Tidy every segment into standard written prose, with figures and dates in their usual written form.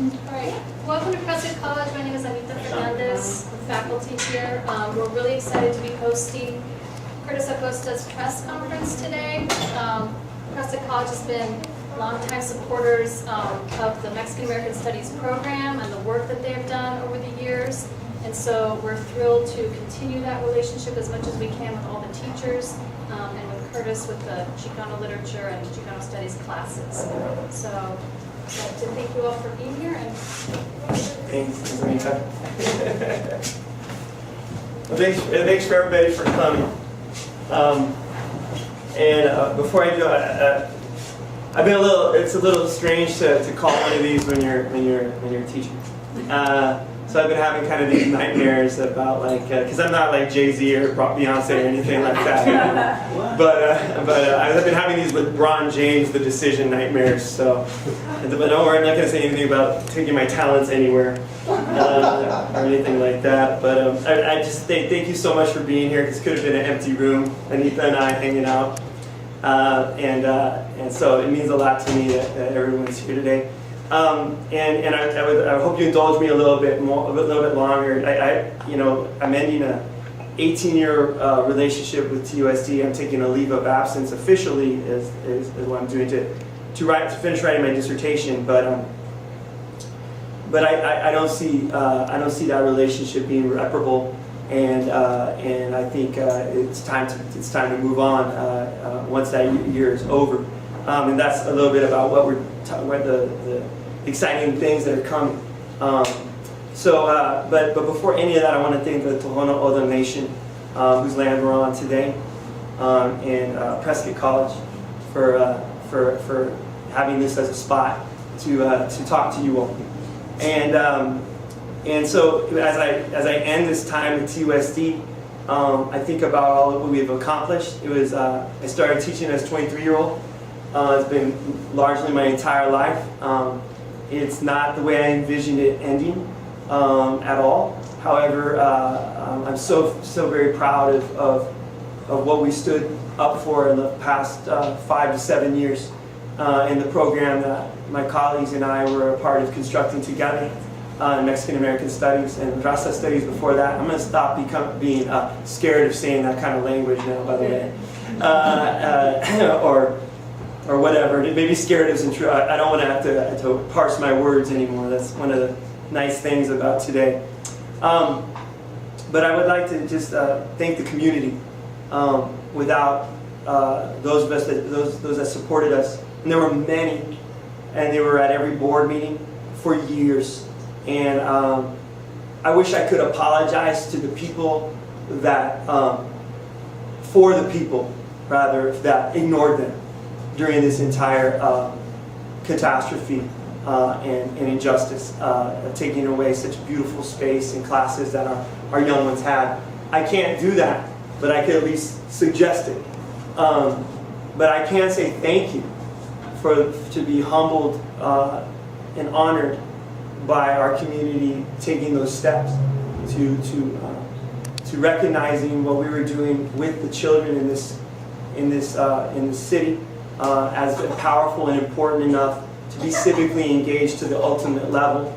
All right. Welcome to Prescott College. My name is Anita Fernandez, I'm faculty here. We're really excited to be hosting Curtis Acosta's press conference today. Prescott College has been longtime supporters of the Mexican American Studies program and the work that they've done over the years. And so we're thrilled to continue that relationship as much as we can with all the teachers and with Curtis with the Chicano literature and Chicano studies classes. So I'd like to thank you all for being here. And Thanks, Anita. Well, thanks for everybody for coming. Before I do, I've been it's a little strange to call one of these when you're teaching. So I've been having kind of these nightmares about because I'm not like Jay-Z or Beyonce or anything like that. But I've been having these with LeBron James, the decision nightmares. So, but don't worry, I'm not going to say anything about taking my talents anywhere or anything like that. But I just thank you so much for being here. This could have been an empty room, Anita and I hanging out, and so it means a lot to me that everyone's here today. I hope you indulge me a little bit longer. I'm ending a 18-year relationship with TUSD. I'm taking a leave of absence officially is what I'm doing to finish writing my dissertation. But I don't see that relationship being irreparable, and I think it's time to move on once that year is over. And that's a little bit about what the exciting things that are coming. But before any of that, I want to thank the Tohono O'odham Nation, whose land we're on today, and Prescott College for having this as a spot to talk to you all. And so as I end this time at TUSD, I think about all of what we've accomplished. It was I started teaching as a 23-year-old. It's been largely my entire life. It's not the way I envisioned it ending at all. However, I'm so very proud of what we stood up for in the past 5 to 7 years in the program that my colleagues and I were a part of constructing together in Mexican American Studies and Raza Studies before that. I'm going to stop being scared of saying that kind of language now, by the way. Or whatever. Maybe scared isn't true. I don't want to have to parse my words anymore. That's one of the nice things about today. But I would like to just thank the community. Without those of us those that supported us, and there were many, and they were at every board meeting for years. And I wish I could apologize to the people that, for the people rather, that ignored them during this entire catastrophe and injustice, taking away such beautiful space and classes that our young ones had. I can't do that, but I could at least suggest it. But I can say thank you to be humbled and honored by our community taking those steps to recognizing what we were doing with the children in this city. As powerful and important enough to be civically engaged to the ultimate level,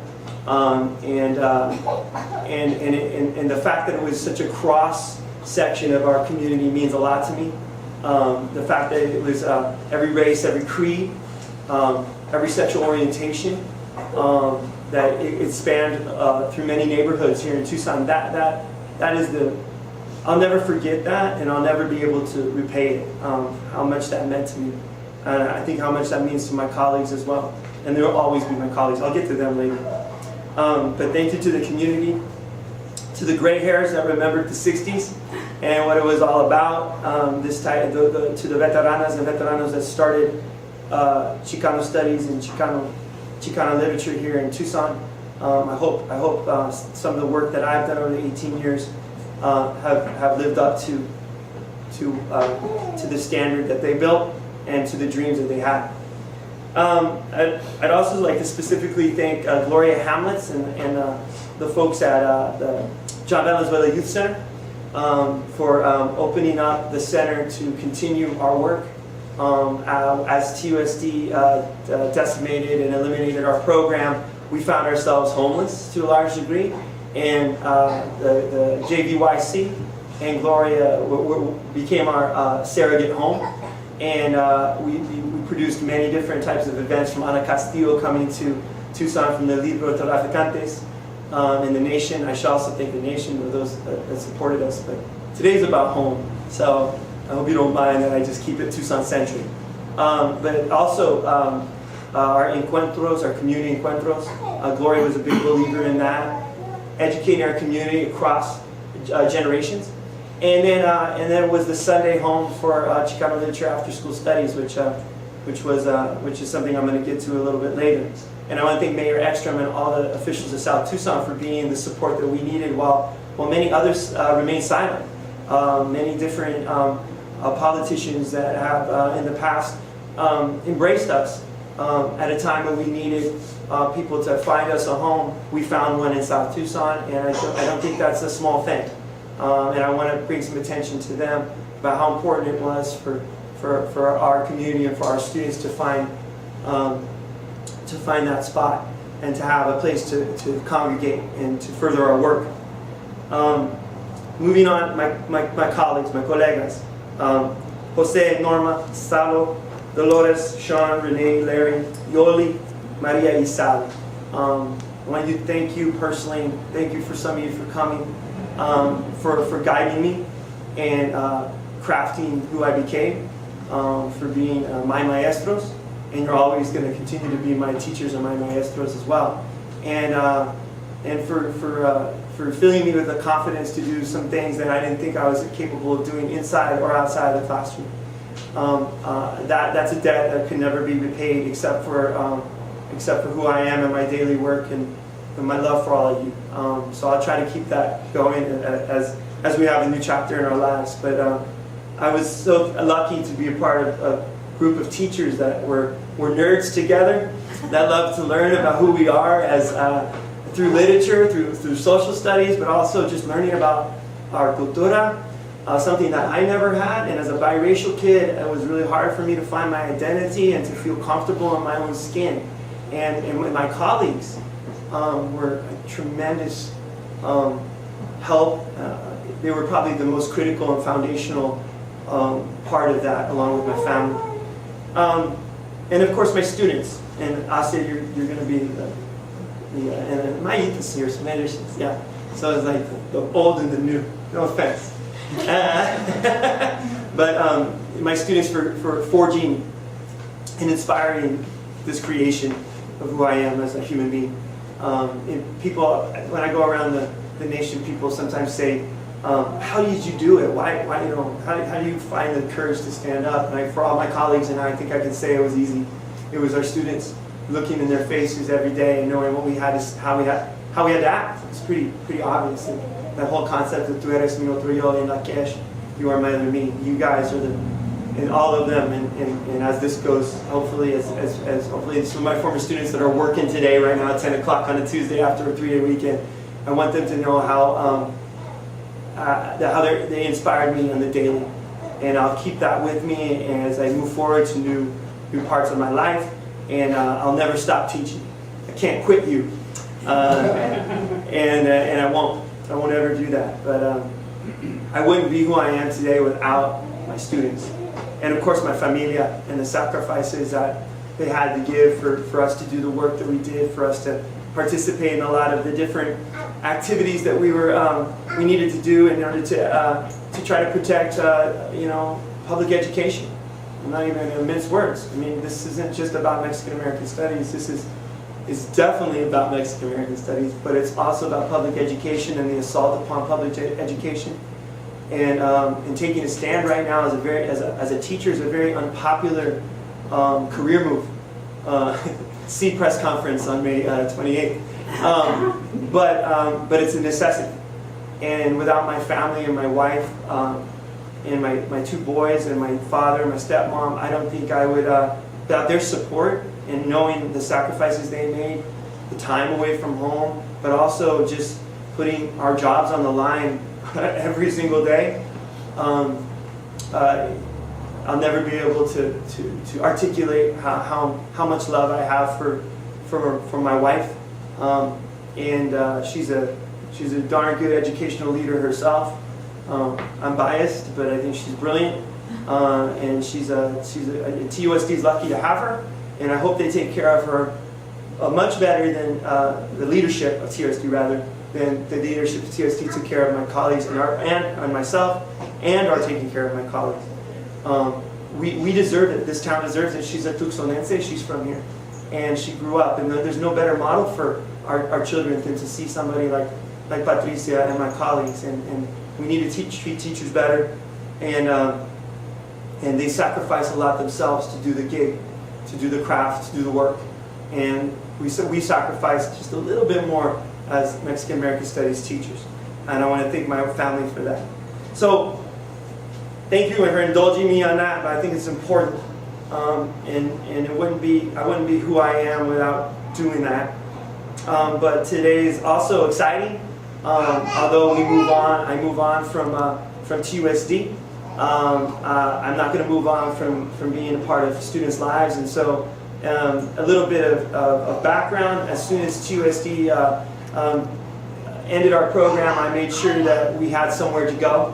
and the fact that it was such a cross section of our community means a lot to me. The fact that it was every race, every creed, every sexual orientation, that it spanned through many neighborhoods here in Tucson. That is I'll never forget that, and I'll never be able to repay it, how much that meant to me. And I think how much that means to my colleagues as well. And they'll always be my colleagues. I'll get to them later. But thank you to the community, to the gray hairs that remembered the 60s and what it was all about, to the veteranas and veteranos that started Chicano studies and Chicano literature here in Tucson. I hope some of the work that I've done over the 18 years have lived up to the standard that they built and to the dreams that they had. I'd also like to specifically thank Gloria Hamlets and the folks at the John Valenzuela Youth Center for opening up the center to continue our work. As TUSD decimated and eliminated our program, we found ourselves homeless to a large degree, and the JVYC and Gloria became our surrogate home, and we produced many different types of events, from Ana Castillo coming to Tucson from the Libro Traficantes in the nation. I should also thank the nation for those that supported us, but today's about home, so I hope you don't mind that I just keep it Tucson-centric. But also our encuentros, our community encuentros, Gloria was a big believer in that, educating our community across generations. And then it was the Sunday home for Chicano Literature After School Studies, which is something I'm going to get to a little bit later. And I want to thank Mayor Ekstrom and all the officials of South Tucson for being the support that we needed while many others remained silent. Many different politicians that have in the past embraced us at a time when we needed people to find us a home. We found one in South Tucson, and I don't think that's a small thing. And I want to bring some attention to them about how important it was for our community and for our students to find that spot and to have a place to congregate and to further our work. Moving on, my colleagues, my colegas, Jose, Norma, Salo, Dolores, Sean, Renee, Larry, Yoli, Maria, y Sally. I want to thank you personally. Thank you for some of you for coming, for guiding me and crafting who I became, for being my maestros, and you're always going to continue to be my teachers and my maestros as well. And for filling me with the confidence to do some things that I didn't think I was capable of doing inside or outside the classroom. That's a debt that can never be repaid except for who I am and my daily work and my love for all of you. So I'll try to keep that going as we have a new chapter in our lives. But I was so lucky to be a part of a group of teachers that were nerds together, that love to learn about who we are as through literature, through social studies, but also just learning about our cultura, something that I never had. And as a biracial kid, it was really hard for me to find my identity and to feel comfortable in my own skin. And my colleagues were a tremendous help. They were probably the most critical and foundational part of that, along with my family. And of course my students. And Asia, you're going to be and my youth is here, yeah. So it's like the old and the new. No offense. But my students for forging and inspiring this creation of who I am as a human being. And people, when I go around the nation, people sometimes say, "How did you do it? Why how do you find the courage to stand up?" And for all my colleagues and I think I can say it was easy. It was our students looking in their faces every day and knowing what we had to, how we had to act. It's pretty obvious. And that whole concept of "tú eres mi otro yo en la cash," you are my other me. You guys are and all of them. And as this goes, hopefully, as hopefully some of my former students that are working today, right now at 10 o'clock on a Tuesday after a 3-day weekend, I want them to know how they inspired me on the daily, and I'll keep that with me as I move forward to new parts of my life. And I'll never stop teaching. I can't quit you, and I won't ever do that. But I wouldn't be who I am today without my students, and of course my familia and the sacrifices that they had to give for us to do the work that we did, for us to participate in a lot of the different activities that we needed to do in order to try to protect public education. I'm not even going to mince words. I mean, this isn't just about Mexican American studies. This is definitely about Mexican American studies, but it's also about public education and the assault upon public education. And taking a stand right now as a teacher is a very unpopular career move. See press conference on May 28th. But it's a necessity. And without my family and my wife, and my 2 boys and my father and my stepmom, I don't think I would, without their support and knowing the sacrifices they made, the time away from home, but also just putting our jobs on the line every single day, I'll never be able to articulate how much love I have for my wife She's a darn good educational leader herself. I'm biased, but I think she's brilliant. And TUSD is lucky to have her, and I hope they take care of her much better than the leadership of TUSD, rather than the leadership of TUSD took care of my colleagues and myself, and are taking care of my colleagues. We deserve it. This town deserves it. She's a Tucsonense. She's from here, and she grew up. And there's no better model for our children than to see somebody like Patricia and my colleagues. And we need to treat teachers better. And they sacrifice a lot themselves to do the gig, to do the craft, to do the work. And we sacrifice just a little bit more as Mexican American Studies teachers. And I want to thank my family for that. So, thank you for indulging me on that, but I think it's important. And I wouldn't be who I am without doing that. But today is also exciting. Although I move on from TUSD. I'm not going to move on from being a part of students' lives, and so a little bit of background. As soon as TUSD ended our program, I made sure that we had somewhere to go,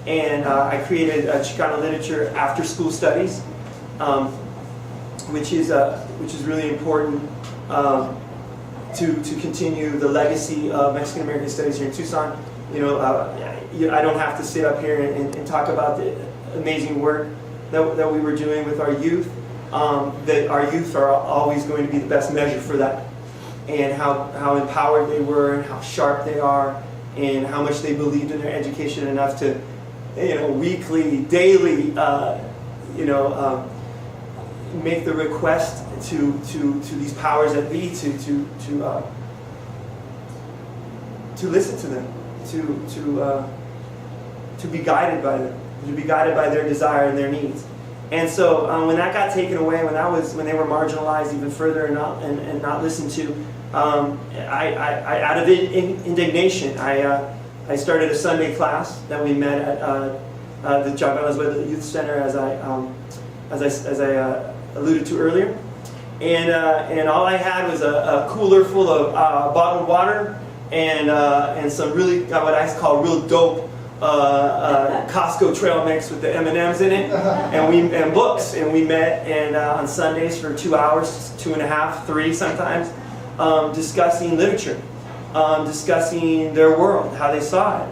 and I created Chicano Literature After School Studies, which is really important to continue the legacy of Mexican American Studies here in Tucson. I don't have to sit up here and talk about the amazing work that we were doing with our youth. That our youth are always going to be the best measure for that, and how empowered they were, and how sharp they are, and how much they believed in their education enough to, weekly, daily, make the request to these powers that be to listen to them. To be guided by them, to be guided by their desire and their needs. And so when that got taken away, when they were marginalized even further and not listened to, I out of indignation, I started a Sunday class that we met at the Chavalas Youth Center, as I alluded to earlier, and all I had was a cooler full of bottled water and some really, what I call real dope Costco trail mix with the M&Ms in it, and books, and we met on Sundays for 2 hours, 2.5, 3 sometimes, discussing literature, discussing their world, how they saw it,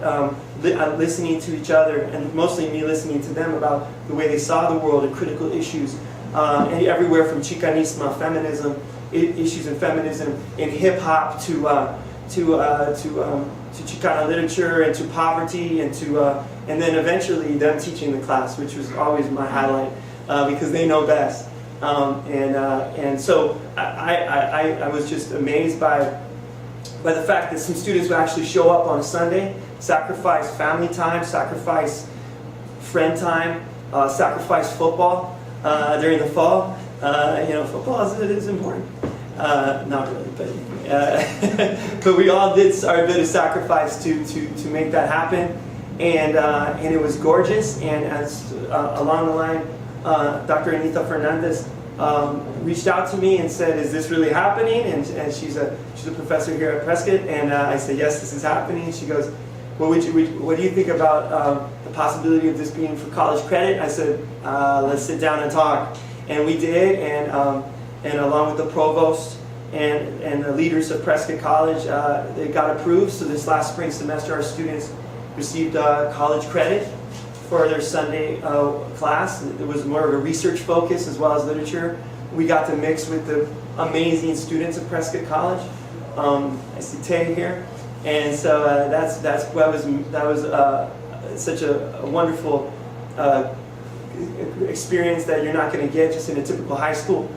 listening to each other, and mostly me listening to them about the way they saw the world and critical issues, and everywhere from Chicanismo, feminism, issues in feminism, in hip hop to Chicano literature, and to poverty, and then eventually them teaching the class, which was always my highlight, because they know best. And so I was just amazed by the fact that some students would actually show up on a Sunday, sacrifice family time, sacrifice friend time, sacrifice football during the fall. Football is important. Not really, but we all did our bit of sacrifice to make that happen, and it was gorgeous. And as along the line, Dr. Anita Fernandez reached out to me and said, "Is this really happening?" And she's a professor here at Prescott, and I said, "Yes, this is happening." She goes, "Well, what do you think about the possibility of this being for college credit?" I said, "Let's sit down and talk," and we did, and along with the provost and the leaders of Prescott College, they got approved. So this last spring semester, our students received college credit for their Sunday class. It was more of a research focus as well as literature. We got to mix with the amazing students at Prescott College. I see Tay here, and so that was such a wonderful experience that you're not going to get just in a typical high school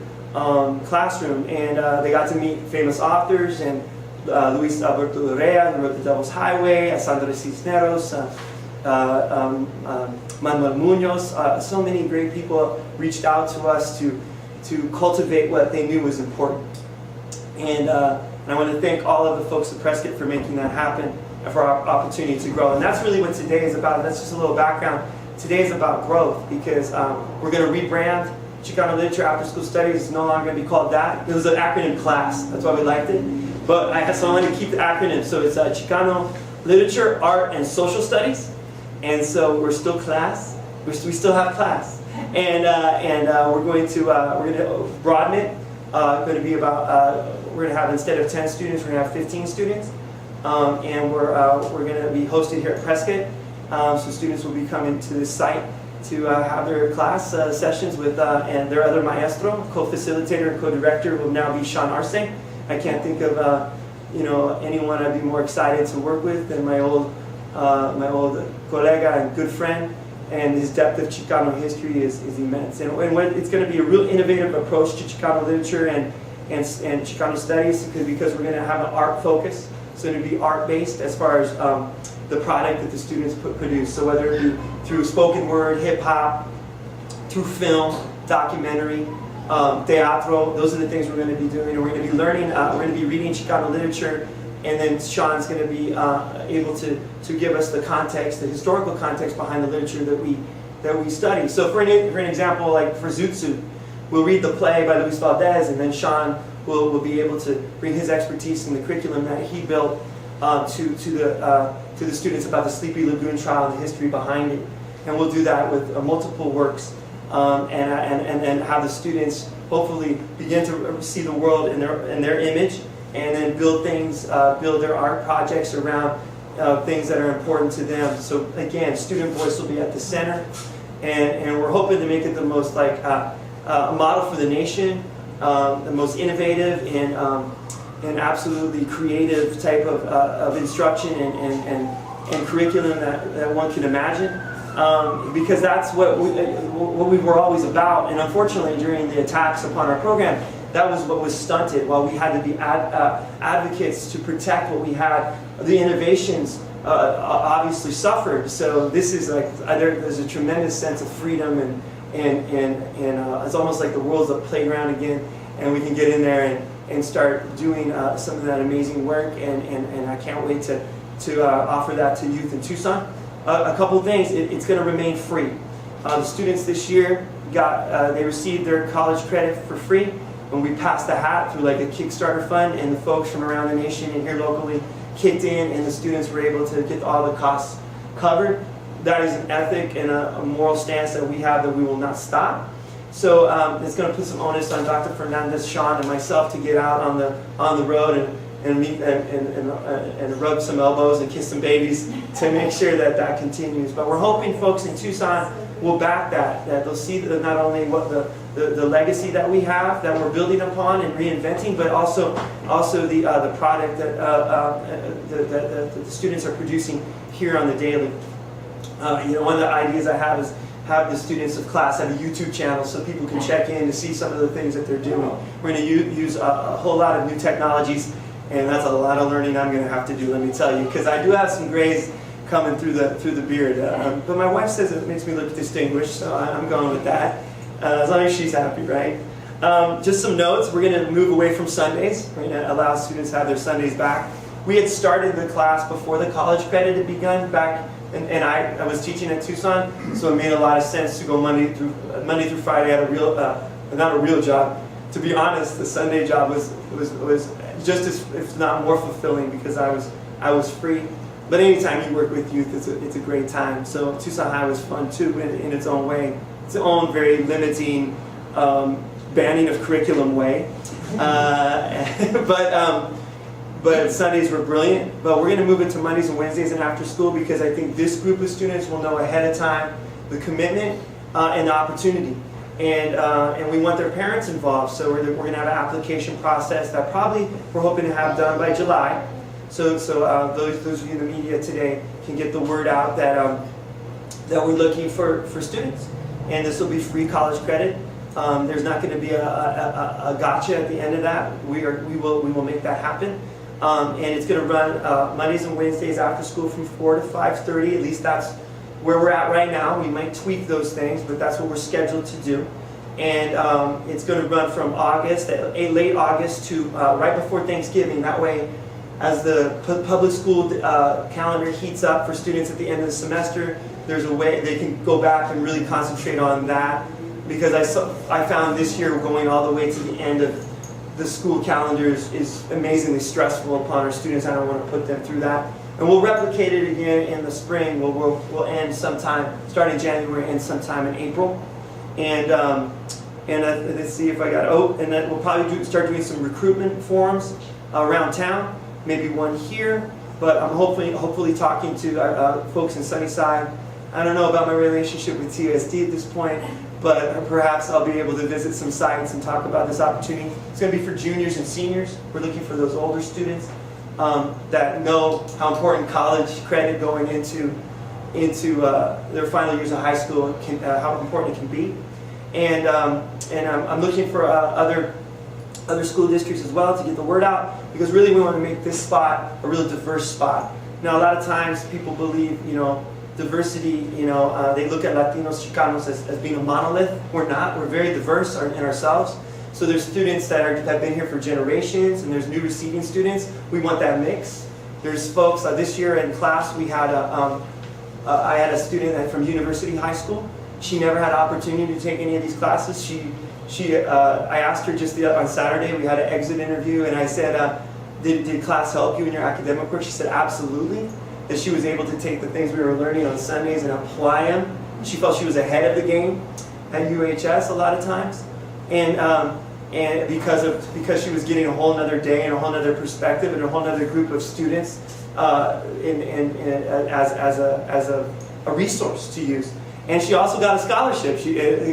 classroom. And they got to meet famous authors, and Luis Alberto Urrea, who wrote The Devil's Highway, Sandra Cisneros, Manuel Munoz. So many great people reached out to us to cultivate what they knew was important. And I want to thank all of the folks at Prescott for making that happen and for our opportunity to grow. And that's really what today is about. That's just a little background. Today is about growth, because we're going to rebrand Chicano Literature After School Studies. Is no longer going to be called that. It was an acronym class. That's why we liked it. So I want to keep the acronym. So it's Chicano Literature, Art, and Social Studies. And so we're still class. We still have class. And we're going to broaden it. Going to be about, we're going to have, instead of 10 students, we're going to have 15 students. And we're going to be hosted here at Prescott. So students will be coming to this site to have their class sessions with, and their other maestro, co-facilitator and co-director will now be Sean Arce. I can't think of anyone I'd be more excited to work with than my old colega and good friend, and his depth of Chicano history is immense. And it's going to be a real innovative approach to Chicano literature and Chicano studies because we're going to have an art focus. So it's going to be art-based as far as the product that the students produce. So whether it be through spoken word, hip-hop, through film, documentary, teatro, those are the things we're going to be doing. And we're going to be learning, we're going to be reading Chicano literature, and then Sean's going to be able to give us the context, the historical context behind the literature that we study. So for an example, like for Zutsu, we'll read the play by Luis Valdez, and then Sean will be able to bring his expertise in the curriculum that he built to the students about the Sleepy Lagoon trial and the history behind it. And we'll do that with multiple works, and have the students hopefully begin to see the world in their image, and then build their art projects around things that are important to them. So again, student voice will be at the center, and we're hoping to make it the most a model for the nation, the most innovative and absolutely creative type of instruction and curriculum that one can imagine. Because that's what we were always about, and unfortunately during the attacks upon our program, that was what was stunted. While we had to be advocates to protect what we had, the innovations obviously suffered. So this is there's a tremendous sense of freedom, and it's almost like the world's a playground again, and we can get in there and start doing some of that amazing work, and I can't wait to offer that to youth in Tucson. A couple of things. It's going to remain free. The students this year they received their college credit for free when we passed the hat through like a Kickstarter fund, and the folks from around the nation and here locally kicked in, and the students were able to get all the costs covered. That is an ethic and a moral stance that we have that we will not stop. So it's going to put some onus on Dr. Fernandez, Sean, and myself to get out on the road and meet and rub some elbows and kiss some babies to make sure that continues. But we're hoping folks in Tucson will back that they'll see not only what the legacy that we have that we're building upon and reinventing, but also the product that the students are producing here on the daily. One of the ideas I have is have the students of class have a YouTube channel so people can check in to see some of the things that they're doing. We're going to use a whole lot of new technologies, and that's a lot of learning I'm going to have to do, let me tell you, because I do have some grays coming through the beard. But my wife says it makes me look distinguished, so I'm going with that, as long as she's happy, right? Just some notes. We're going to move away from Sundays. We're going to allow students to have their Sundays back. We had started the class before the college credit had begun back, and I was teaching at Tucson, so it made a lot of sense to go Monday through Friday at not a real job. To be honest, the Sunday job was just as, if not more, fulfilling because I was free. But anytime you work with youth, it's a great time. So Tucson High was fun too in its own way. Its own very limiting, banning of curriculum way. But Sundays were brilliant. But we're going to move it to Mondays and Wednesdays and after school because I think this group of students will know ahead of time the commitment and the opportunity. And we want their parents involved. So we're going to have an application process that probably we're hoping to have done by July. So those of you in the media today can get the word out that we're looking for students. And this will be free college credit. There's not going to be a gotcha at the end of that. We will make that happen. And it's going to run Mondays and Wednesdays after school from 4 to 5:30. At least that's where we're at right now. We might tweak those things, but that's what we're scheduled to do. And it's going to run from late August to right before Thanksgiving. That way, as the public school calendar heats up for students at the end of the semester, there's a way they can go back and really concentrate on that. Because I found this year going all the way to the end of the school calendar is amazingly stressful upon our students. I don't want to put them through that. And we'll replicate it again in the spring. We'll end sometime, starting January, end sometime in April. And let's see if I got, and then we'll probably start doing some recruitment forums around town, maybe one here, but I'm hopefully talking to folks in Sunnyside. I don't know about my relationship with TUSD at this point, but perhaps I'll be able to visit some sites and talk about this opportunity. It's going to be for juniors and seniors. We're looking for those older students that know how important college credit going into their final years of high school, how important it can be. And I'm looking for other school districts as well to get the word out, because really we want to make this spot a real diverse spot. Now, a lot of times people believe, diversity, they look at Latinos, Chicanos as being a monolith. We're not. We're very diverse in ourselves. So there's students that have been here for generations, and there's new receiving students. We want that mix. There's folks, this year in class we had I had a student from University High School. She never had an opportunity to take any of these classes. I asked her just on Saturday, we had an exit interview, and I said, did class help you in your academic work? She said, absolutely. That she was able to take the things we were learning on Sundays and apply them. She felt she was ahead of the game at UHS a lot of times. And because she was getting a whole nother day and a whole nother perspective and a whole nother group of students as a resource to use. And she also got a scholarship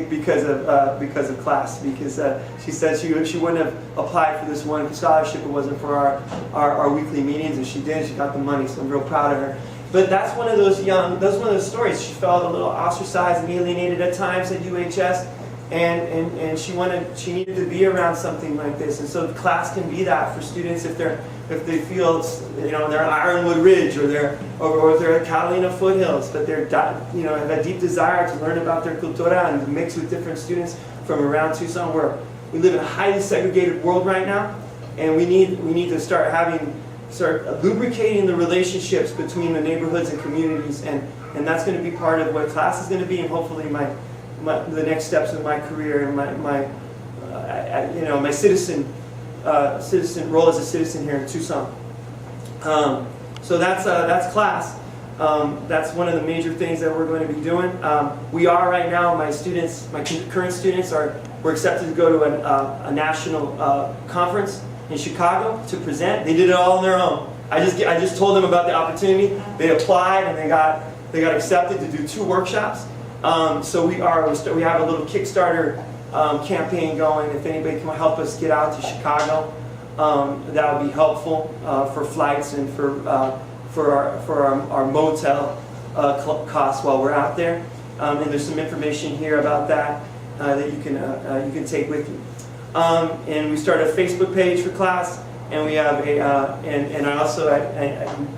because of class, because she said she wouldn't have applied for this one scholarship if it wasn't for our weekly meetings, and she did. She got the money, so I'm real proud of her. But that's one of those stories. She felt a little ostracized and alienated at times at UHS, and she needed to be around something like this. And so class can be that for students if they feel they're at Ironwood Ridge or they're at Catalina Foothills, but they're have a deep desire to learn about their cultura and to mix with different students from around Tucson, where we live in a highly segregated world right now, and we need to start lubricating the relationships between the neighborhoods and communities, and that's going to be part of what class is going to be, and hopefully the next steps in my career and my citizen role as a citizen here in Tucson. So that's class. That's one of the major things that we're going to be doing. We are right now, my current students were accepted to go to a national conference in Chicago to present. They did it all on their own. I just told them about the opportunity. They applied and they got accepted to do 2 workshops. So we have a little Kickstarter campaign going. If anybody can help us get out to Chicago, that would be helpful for flights and for our motel costs while we're out there. And there's some information here about that that you can take with you. And we started a Facebook page for class, and we have and I also I'm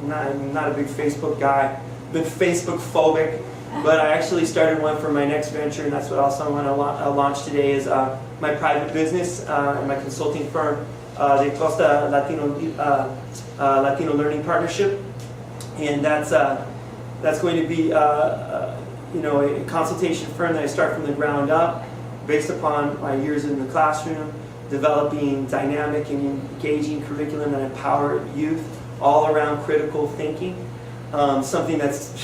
not a big Facebook guy, been Facebook phobic. But I actually started one for my next venture, and that's what also I want to launch today is my private business and my consulting firm, the Acosta Latino Learning Partnership, and that's going to be a consultation firm that I start from the ground up, based upon my years in the classroom, developing dynamic and engaging curriculum that empower youth all around critical thinking, something that's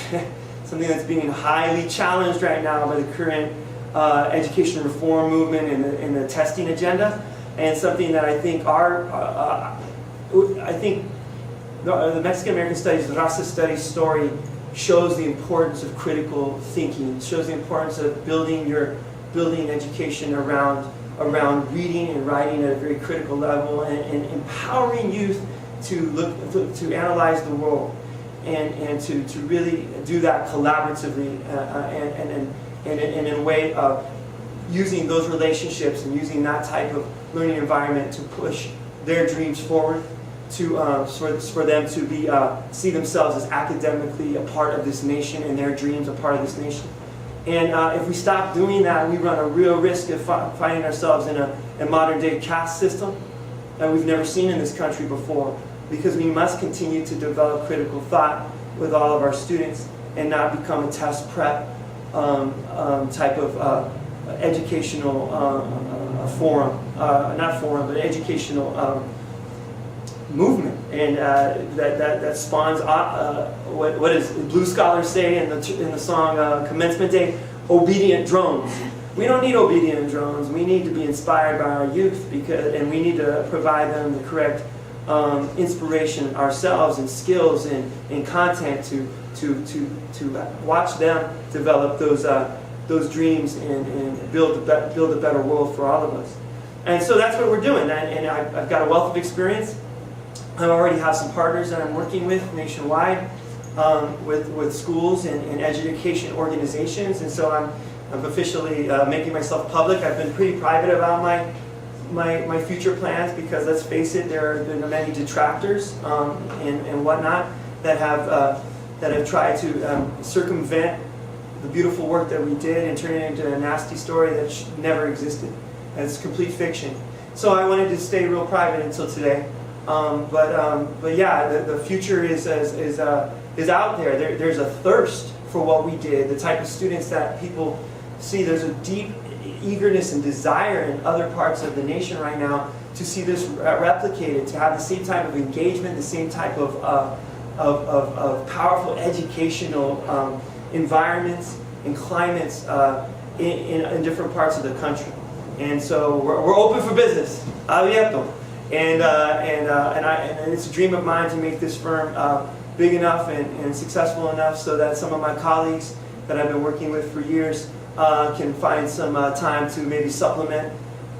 being highly challenged right now by the current education reform movement and the testing agenda, and something that I think the Mexican American Studies, the Raza Studies story shows the importance of critical thinking, shows the importance of building education around reading and writing at a very critical level, and empowering youth to analyze the world. And to really do that collaboratively and in a way of using those relationships and using that type of learning environment to push their dreams forward, for them to see themselves as academically a part of this nation and their dreams a part of this nation. And if we stop doing that, we run a real risk of finding ourselves in a modern day caste system that we've never seen in this country before. Because we must continue to develop critical thought with all of our students and not become a test prep type of educational forum. not forum, but educational movement, and that spawns what does Blue Scholars say in the song Commencement Day? Obedient drones. We don't need obedient drones. We need to be inspired by our youth, and we need to provide them the correct inspiration ourselves and skills and content to watch them develop those dreams and build a better world for all of us. And so that's what we're doing. And I've got a wealth of experience. I already have some partners that I'm working with nationwide, with schools and education organizations. And so I'm officially making myself public. I've been pretty private about my future plans, because let's face it, there have been many detractors and whatnot that have tried to circumvent the beautiful work that we did and turn it into a nasty story that never existed. And it's complete fiction. So I wanted to stay real private until today. But yeah, the future is out there. There's a thirst for what we did, the type of students that people see. There's a deep eagerness and desire in other parts of the nation right now to see this replicated, to have the same type of engagement, the same type of powerful educational environments and climates in different parts of the country. And so we're open for business, abierto. And it's a dream of mine to make this firm big enough and successful enough so that some of my colleagues that I've been working with for years can find some time to maybe supplement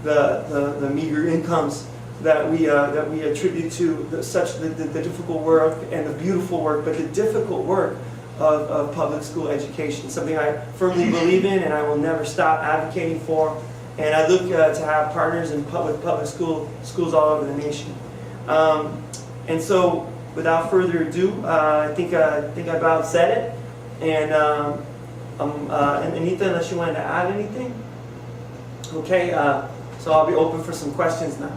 the meager incomes that we attribute to the difficult work and the beautiful work, but the difficult work of public school education. Something I firmly believe in, and I will never stop advocating for. And I look to have partners in public schools all over the nation. And so, without further ado, I think I about said it. And Anita, unless you wanted to add anything, okay. So I'll be open for some questions now.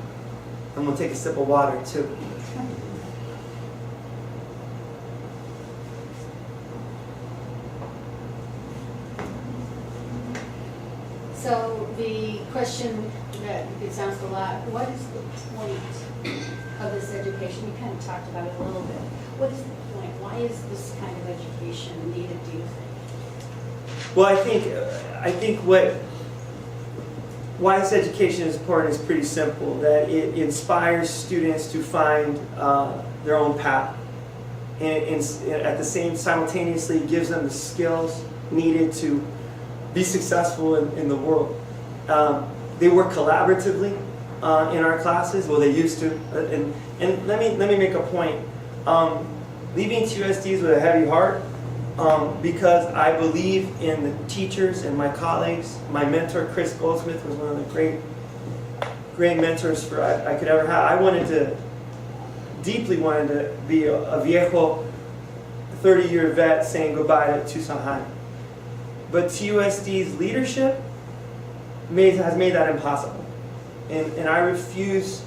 I'm gonna take a sip of water too. So the question that gets asked a lot, what is the point of this education? You kind of talked about it a little bit. What is the point? Why is this kind of education needed, do you think? Well, I think why this education is important is pretty simple. That it inspires students to find their own path, and at the same simultaneously gives them the skills needed to be successful in the world. They work collaboratively in our classes. Well, they used to. And let me make a point. Leaving TUSDs with a heavy heart, because I believe in the teachers and my colleagues. My mentor, Chris Goldsmith, was one of the great mentors I could ever have. I deeply wanted to be a viejo, 30-year vet saying goodbye to Tucson High. But TUSD's leadership has made that impossible. And I refuse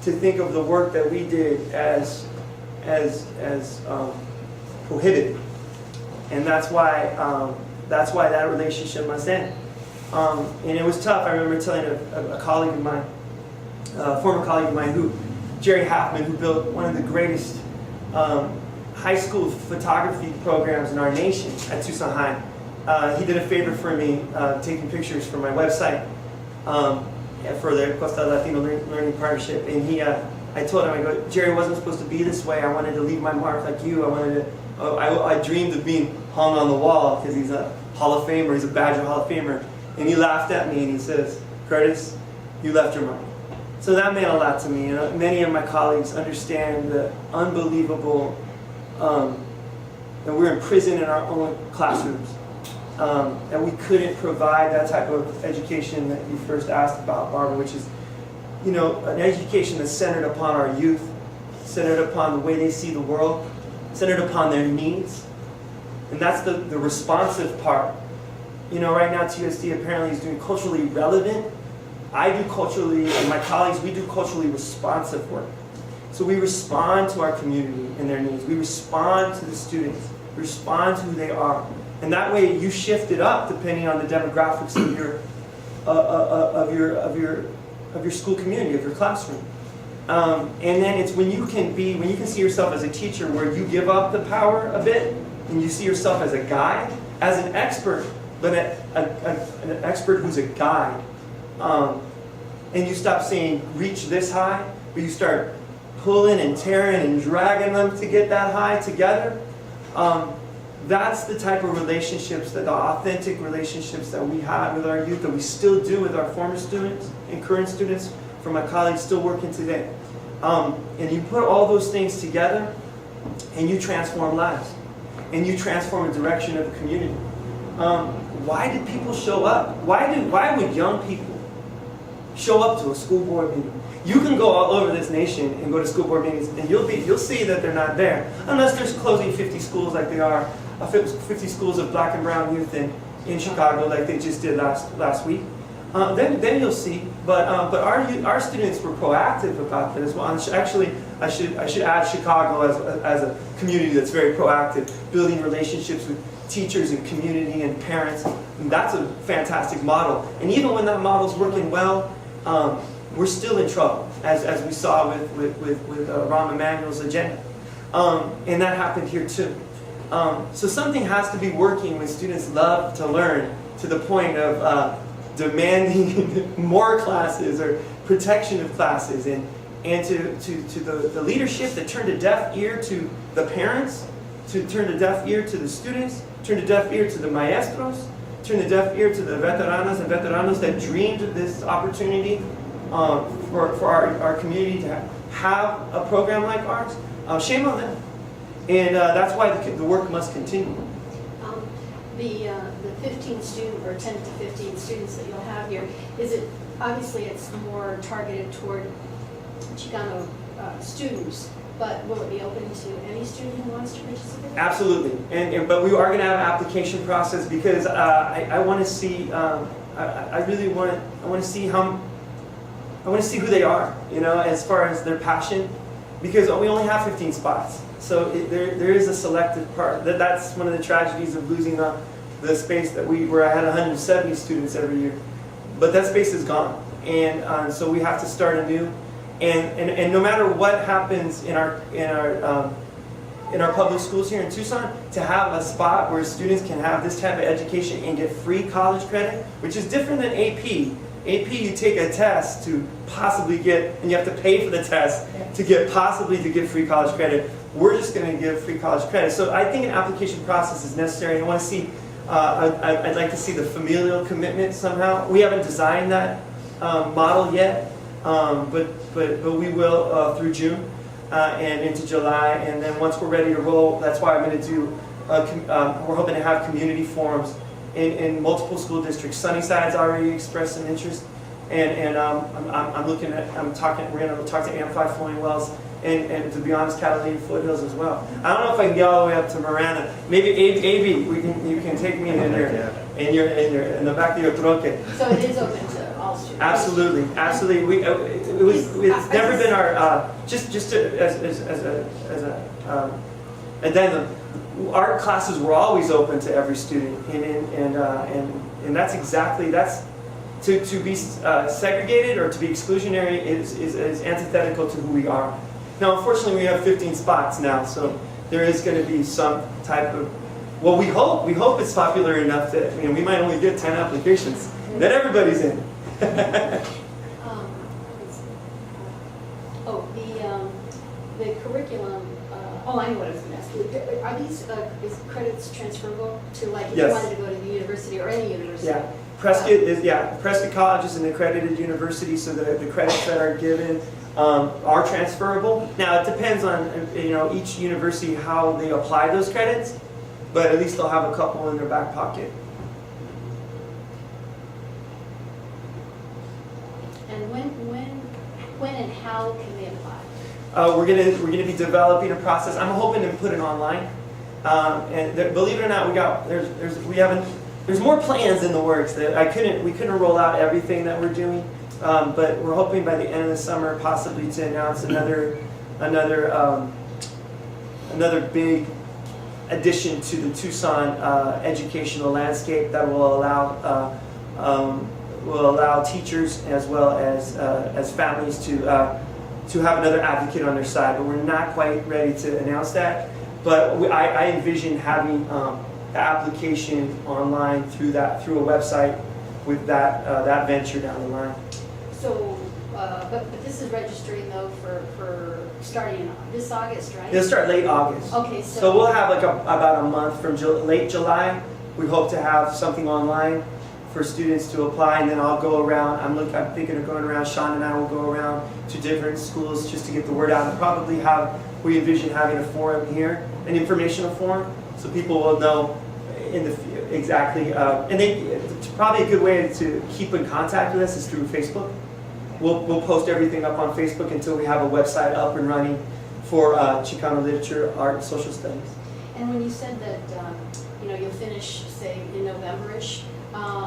to think of the work that we did as prohibited. And that's why that relationship must end. And it was tough. I remember telling a colleague of mine, a former colleague of mine, Jerry Halfman, who built one of the greatest high school photography programs in our nation at Tucson High. He did a favor for me, taking pictures for my website for the Acosta Latino Learning Partnership. And I told him, Jerry, wasn't supposed to be this way. I wanted to leave my mark like you. I dreamed of being hung on the wall because he's a Hall of Famer. He's a Badger Hall of Famer. And he laughed at me and he says, Curtis, you left your mark. So that meant a lot to me. Many of my colleagues understand the unbelievable that we're imprisoned in our own classrooms. That we couldn't provide that type of education that you first asked about, Barbara, which is, an education that's centered upon our youth, centered upon the way they see the world, centered upon their needs. And that's the responsive part. Right now TUSD apparently is doing culturally relevant. I do culturally, and my colleagues, we do culturally responsive work. So we respond to our community and their needs. We respond to the students. We respond to who they are. And that way you shift it up depending on the demographics of of your school community, of your classroom. And then it's when you can see yourself as a teacher where you give up the power a bit and you see yourself as a guide, as an expert, but an expert who's a guide. And you stop saying, reach this high, but you start pulling and tearing and dragging them to get that high together. That's the type of relationships, the authentic relationships that we have with our youth, that we still do with our former students and current students, for my colleagues still working today. And you put all those things together, and you transform lives, and you transform the direction of the community. Why did people show up? Why would young people show up to a school board meeting? You can go all over this nation and go to school board meetings, and you'll see that they're not there, unless there's closing 50 schools like they are, 50 schools of black and brown youth in Chicago, like they just did last week. Then you'll see. But our students were proactive about that as well. And actually, I should add Chicago as a community that's very proactive, building relationships with teachers and community and parents. And that's a fantastic model. And even when that model's working well, we're still in trouble, as we saw with Rahm Emanuel's agenda. And that happened here too. So something has to be working when students love to learn to the point of demanding more classes or protection of classes, and to the leadership that turned a deaf ear to the parents, to turn a deaf ear to the students, turn a deaf ear to the maestros, turn a deaf ear to the veteranas and veteranos that dreamed of this opportunity for our community to have a program like ours. Shame on them. And that's why the work must continue. The 15 student or 10 to 15 students that you'll have here, obviously it's more targeted toward Chicano students, but will it be open to any student who wants to participate? Absolutely, but we are going to have an application process, because I want to see. I really want to see who they are, as far as their passion, because we only have 15 spots. So there is a selective part. That's one of the tragedies of losing the space where I had 170 students every year, but that space is gone, and so we have to start anew. And no matter what happens in our public schools here in Tucson, to have a spot where students can have this type of education and get free college credit, which is different than AP. AP, you take a test to possibly get, and you have to pay for the test to get free college credit. We're just going to give free college credit. So I think an application process is necessary. I want to see, I'd like to see the familial commitment somehow. We haven't designed that model yet, but we will through June and into July. And then once we're ready to roll, that's why I'm going to do, we're hoping to have community forums in multiple school districts. Sunnyside's already expressed some interest, and we're going to talk to Amplify Flowing Wells, and to be honest, Catalina Foothills as well. I don't know if I can get all the way up to Marana. Maybe AB, you can take me in the back of your troque. So it is open to all students. Absolutely. It's never been our as a addendum. Our classes were always open to every student, and that's to be segregated or to be exclusionary is antithetical to who we are. Now, unfortunately, we have 15 spots now, so there is going to be some type of, well, we hope it's popular enough that we might only get 10 applications. Not everybody's in. The curriculum. I know what I was going to ask you. Are these is credits transferable to, like, if you wanted to go to the university or any university? Yeah, Prescott College is an accredited university, so the credits that are given are transferable. Now it depends on each university how they apply those credits, but at least they'll have a couple in their back pocket. And when and how can they apply? We're gonna be developing a process. I'm hoping to put it online, and believe it or not, there's more plans in the works that we couldn't roll out everything that we're doing, but we're hoping by the end of the summer possibly to announce another big addition to the Tucson educational landscape that will allow will allow teachers as well as families to have another advocate on their side. But we're not quite ready to announce that. But I envision having the application online through a website with that venture down the line. So, but this is registering though for starting this August, right? It'll start late August. Okay, So we'll have like about a month from late July. We hope to have something online for students to apply, and then I'll go around. I'm thinking of going around. Sean and I will go around to different schools just to get the word out, and probably we envision having a forum here, an informational forum, so people will know exactly. And it's probably a good way to keep in contact with us is through Facebook. We'll post everything up on Facebook until we have a website up and running for Chicano literature, art, and social studies. And when you said that, you'll finish, say, in November-ish,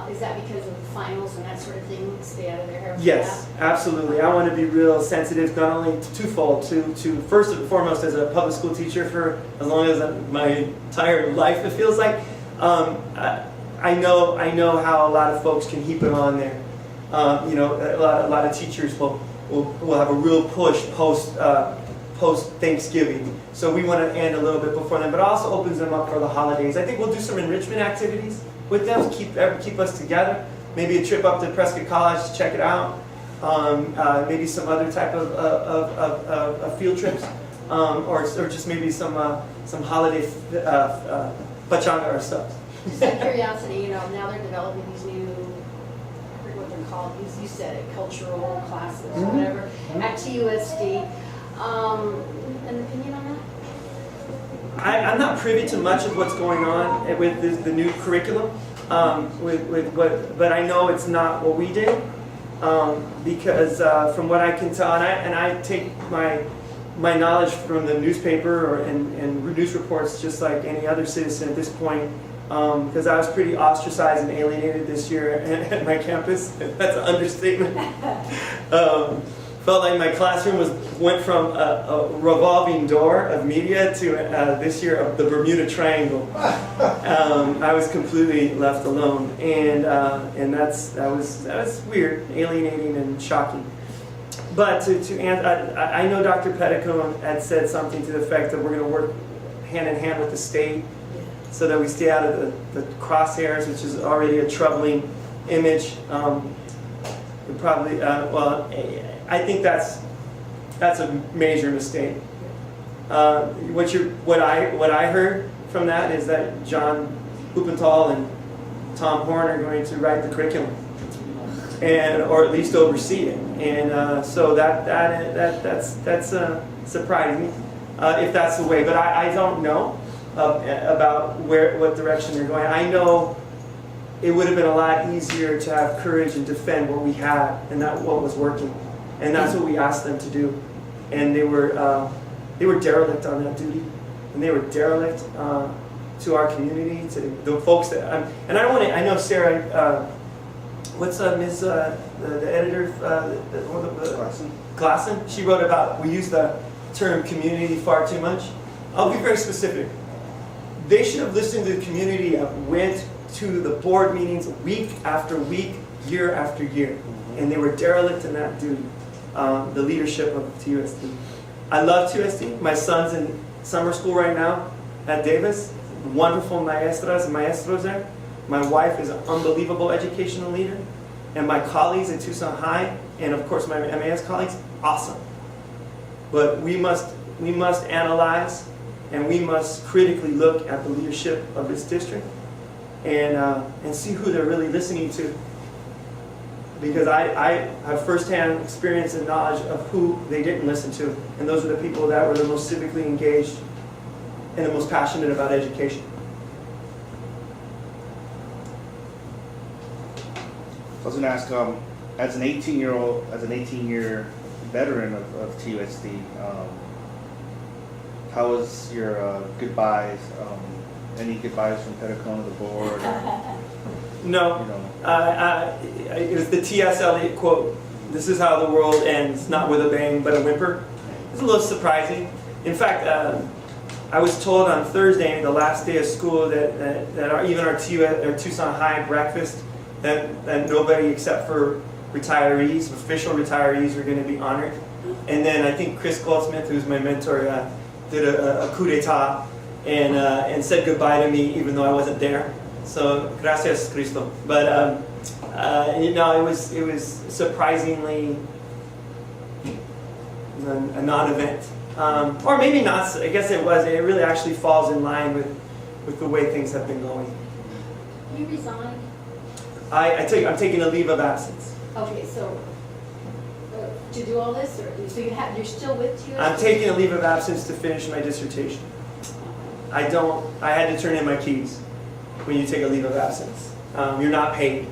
is that because of the finals and that sort of thing? Stay out of their hair? Yes, absolutely. I want to be real sensitive, not only twofold, to first and foremost as a public school teacher for as long as my entire life, it feels like. I know how a lot of folks can heap it on there. A lot of teachers will have a real push post Thanksgiving. So we want to end a little bit before then, but it also opens them up for the holidays. I think we'll do some enrichment activities with them to keep us together. Maybe a trip up to Prescott College to check it out. Maybe some other type of field trips, or just maybe some holiday pachanga or stuff. Just out of curiosity, now they're developing these new, I forget what they're called, you said it, cultural classes or whatever, at TUSD. An opinion on that? I'm not privy to much of what's going on with the new curriculum, but I know it's not what we did, because from what I can tell, and I take my knowledge from the newspaper and news reports just like any other citizen at this point, because I was pretty ostracized and alienated this year at my campus. That's an understatement. Felt like my classroom went from a revolving door of media to this year of the Bermuda Triangle. I was completely left alone, and that was weird, alienating, and shocking. But I know Dr. Petticone had said something to the effect that we're going to work hand in hand with the state so that we stay out of the crosshairs, which is already a troubling image. We probably I think that's a major mistake. What I heard from that is that John Huppenthal and Tom Horn are going to write the curriculum, or at least oversee it, and so that's surprising if that's the way. But I don't know about what direction they're going. I know it would have been a lot easier to have courage and defend what we had and what was working. And that's what we asked them to do, and they were derelict on that duty, and they were derelict to our community, to the folks that and I don't want to. I know Sarah. What's Ms. The editor? Glasson. She wrote about we use the term community far too much. I'll be very specific. They should have listened to the community that went to the board meetings week after week, year after year, and they were derelict in that duty. The leadership of TUSD. I love TUSD. My son's in summer school right now at Davis. Wonderful maestras and maestros there. My wife is an unbelievable educational leader. And my colleagues at Tucson High, and of course my MAS colleagues, awesome. But we must analyze, and we must critically look at the leadership of this district and see who they're really listening to. Because I have firsthand experience and knowledge of who they didn't listen to. And those are the people that were the most civically engaged and the most passionate about education. I was going to ask, as an 18-year veteran of TUSD, how was your goodbyes? Any goodbyes from Petticone to the board? No. It was the T.S. Eliot quote, "This is how the world ends, not with a bang, but a whimper." It's a little surprising. In fact, I was told on Thursday, the last day of school, that even our Tucson High breakfast that nobody except for retirees, official retirees, are going to be honored. And then I think Chris Goldsmith, who's my mentor, did a coup d'etat and said goodbye to me even though I wasn't there. So gracias, Cristo. But you know, it was surprisingly a non-event, or maybe not. I guess it was. It really actually falls in line with the way things have been going. You resigned? I'm taking a leave of absence. Okay, so to do all this, or so you're still with TUSD? I'm taking a leave of absence to finish my dissertation. I had to turn in my keys when you take a leave of absence. You're not paid,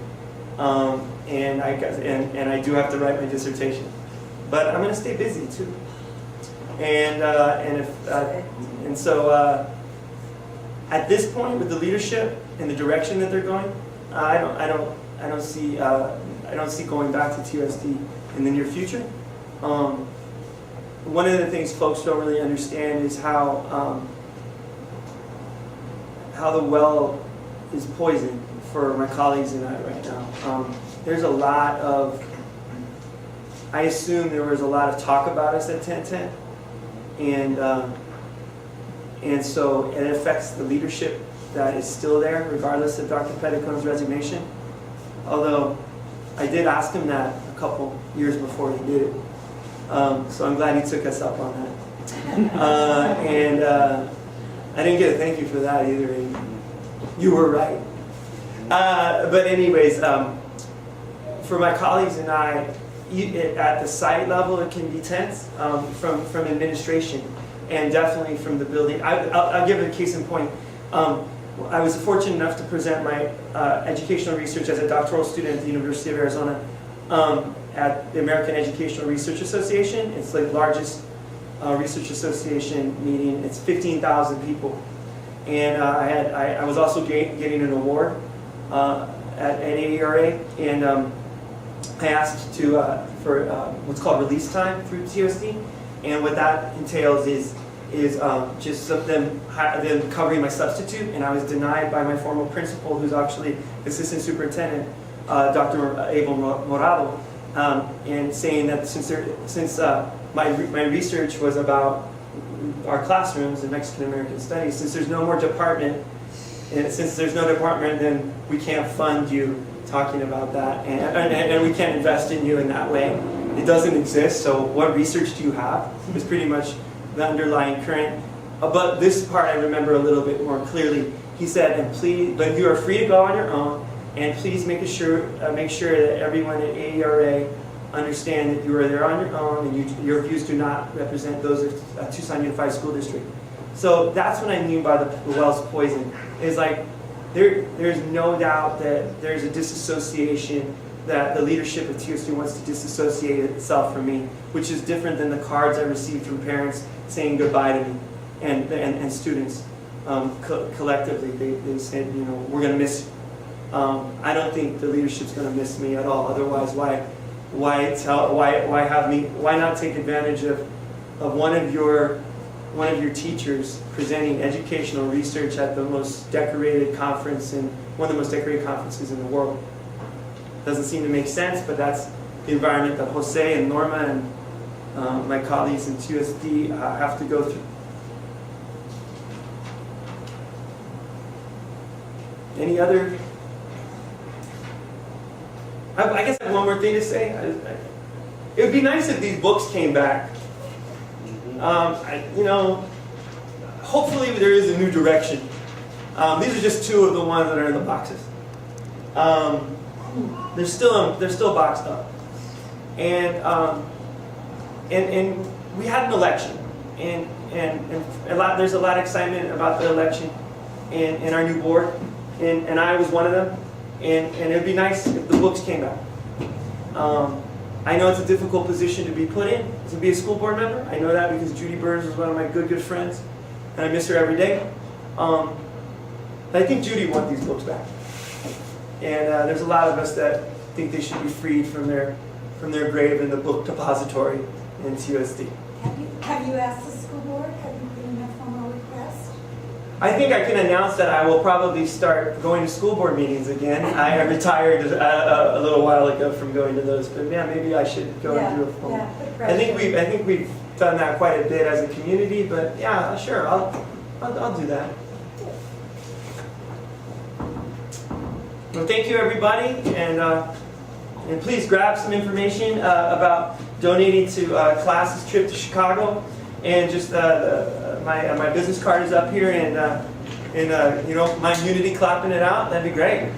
and I do have to write my dissertation. But I'm going to stay busy too. And so at this point, with the leadership and the direction that they're going, I don't see going back to TUSD in the near future. One of the things folks don't really understand is how the well is poisoned for my colleagues and I right now. There's a lot of, I assume there was a lot of talk about us at 1010, and so it affects the leadership that is still there, regardless of Dr. Petticone's resignation. Although I did ask him that a couple years before he did it, so I'm glad he took us up on that. And I didn't get a thank you for that either. You were right. But anyways, for my colleagues and I, at the site level, it can be tense from administration and definitely from the building. I'll give a case in point. I was fortunate enough to present my educational research as a doctoral student at the University of Arizona at the American Educational Research Association. It's like the largest research association meeting. It's 15,000 people. And I was also getting an award at AERA, and I asked for what's called release time through TUSD, and what that entails is just them covering my substitute, and I was denied by my former principal, who's actually assistant superintendent, Dr. Abel Morado, and saying that since my research was about our classrooms in Mexican American Studies, since there's no more department, and since there's no department, then we can't fund you talking about that, and we can't invest in you in that way. It doesn't exist, so what research do you have? It's pretty much the underlying current. But this part I remember a little bit more clearly. He said, "And please, but you are free to go on your own, and please make sure that everyone at AERA understand that you are there on your own, and your views do not represent those of Tucson Unified School District." So that's what I mean by the well's poison. Is like there's no doubt that there's a disassociation, that the leadership of TUSD wants to disassociate itself from me, which is different than the cards I received from parents saying goodbye to me and students collectively. They said, you know, we're going to miss you. I don't think the leadership's going to miss me at all. Otherwise, why not take advantage of one of your teachers presenting educational research at the most decorated conference, in one of the most decorated conferences in the world? Doesn't seem to make sense, but that's the environment that Jose and Norma and my colleagues in TUSD have to go through. Any other? I guess I have one more thing to say. It would be nice if these books came back. You know, hopefully there is a new direction. These are just two of the ones that are in the boxes. They're still boxed up, and we had an election, and there's a lot of excitement about the election and our new board, and I was one of them, and it would be nice if the books came back. I know it's a difficult position to be put in, to be a school board member. I know that because Judy Burns is one of my good friends, and I miss her every day. But I think Judy wants these books back. And there's a lot of us that think they should be freed from their grave in the book depository in TUSD. Have you asked the school board? Have you put in a formal request? I think I can announce that I will probably start going to school board meetings again. I retired a little while ago from going to those, but yeah, maybe I should go and do a full. Yeah, put I think pressure. we've done that quite a bit as a community, but yeah, sure, I'll do that. Well, thank you, everybody, and please grab some information about donating to Class's trip to Chicago, and just my business card is up here, and you know, my Unity clapping it out. That'd be great.